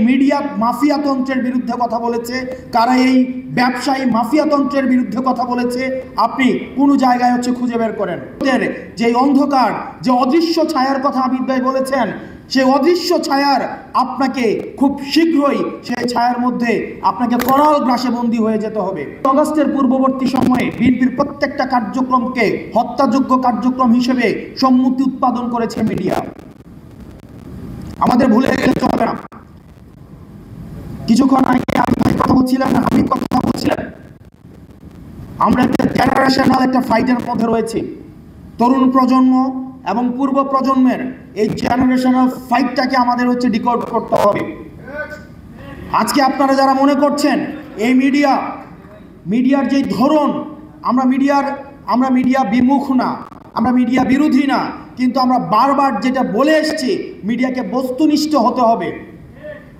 Media মাফিয়াতন্ত্রের বিরুদ্ধে কথা বলেছে, কারা এই ব্যবসায়ী মাফিয়াতন্ত্রের বিরুদ্ধে কথা বলেছে, আপনি কোন জায়গায় খুঁজে বের করেন। যে অন্ধকার, যে অদৃশ্য ছায়ার কথা আবিদ ভাই বলেছেন, সেই অদৃশ্য ছায়ার আপনাকে খুব শীঘ্রই সেই ছায়ার মধ্যে আপনাকে করাল গ্রাসে বন্দী হয়ে যেতে হবে। অগাস্টের পূর্ববর্তী সময়ে বিএনপির প্রত্যেকটা কার্যক্রমকে হত্যাযোগ্য কার্যক্রম হিসেবে সম্মতি উৎপাদন করেছে মিডিয়া। আমাদের ভুলে গেলে চলবে না। কিছুক্ষণ আগে আমি কথা বলছিলাম, আমরা একটা জেনারেশনাল একটা ফাইটের মধ্যে রয়েছি। তরুণ প্রজন্ম এবং পূর্ব প্রজন্মের এই জেনারেশনাল ফাইটটাকে আমাদের ডিকোড করতে হবে। আজকে আপনারা যারা মনে করছেন এই মিডিয়ার যে ধরন, আমরা মিডিয়া বিমুখ না, আমরা মিডিয়া বিরোধী না, কিন্তু আমরা বারবার যেটা বলে এসেছি, মিডিয়াকে বস্তুনিষ্ঠ হতে হবে।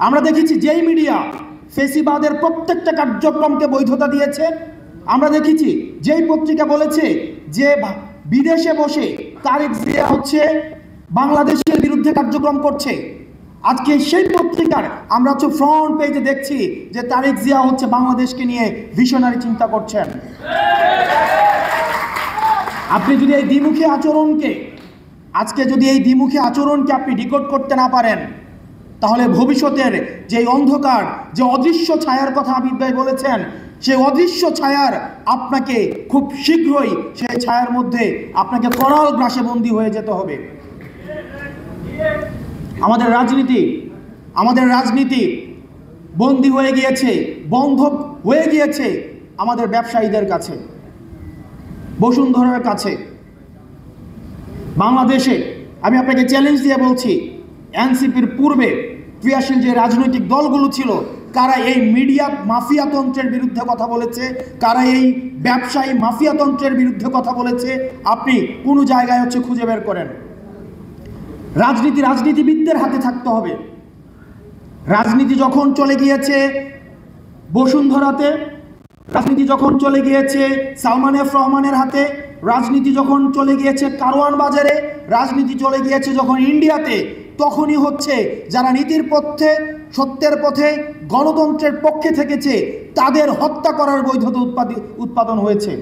আমরা দেখেছি যেই মিডিয়া ফেসিবাদের প্রত্যেকটা কার্যক্রমকে বৈধতা দিয়েছে, আমরা দেখেছি যেই পত্রিকা বলেছে যে বিদেশে বসে তারেক জিয়া বাংলাদেশের বিরুদ্ধে কার্যক্রম করছে, আজকে সেই পত্রিকার আমরা ফ্রন্ট পেজে দেখছি যে তারেক জিয়া বাংলাদেশকে নিয়ে ভিশনারি চিন্তা করছেন। আপনি যদি এই দ্বিমুখী আচরণকে আপনি ডিকোড করতে না পারেন, তাহলে ভবিষ্যতের যে অন্ধকার, যে অদৃশ্য ছায়ার কথা আবিদ ভাই বলেছেন, সেই অদৃশ্য ছায়ার আপনাকে খুব শীঘ্রই সেই ছায়ার মধ্যে আপনাকে করাল গ্রাসে বন্দী হয়ে যেতে হবে। আমাদের রাজনীতি বন্দী হয়ে গিয়েছে, বন্ধক হয়ে গিয়েছে আমাদের ব্যবসায়ীদের কাছে, বসুন্ধরার কাছে। বাংলাদেশে আমি আপনাকে চ্যালেঞ্জ দিয়ে বলছি, এনসিপির পূর্বে ক্রিয়াশীল যে রাজনৈতিক দলগুলো ছিল, কারা এই মিডিয়া মাফিয়াতন্ত্রের বিরুদ্ধে কথা বলেছে, কারা এই ব্যবসায়ী মাফিয়াতন্ত্রের বিরুদ্ধে কথা বলেছে, আপনি কোন জায়গায় খুঁজে বের করেন। রাজনীতিবিদদের হাতে থাকতে হবে। রাজনীতি যখন চলে গিয়েছে বসুন্ধরাতে, রাজনীতি যখন চলে গিয়েছে সালমান এফ রহমানের হাতে, রাজনীতি যখন চলে গিয়েছে কারওয়ান বাজারে, রাজনীতি চলে গিয়েছে যখন ইন্ডিয়াতে, তখনই যারা নীতির পথে, সত্যের পথে, গণতন্ত্রের পক্ষে থেকেছে, তাদের হত্যা করার বৈধতা উৎপাদন হয়েছে।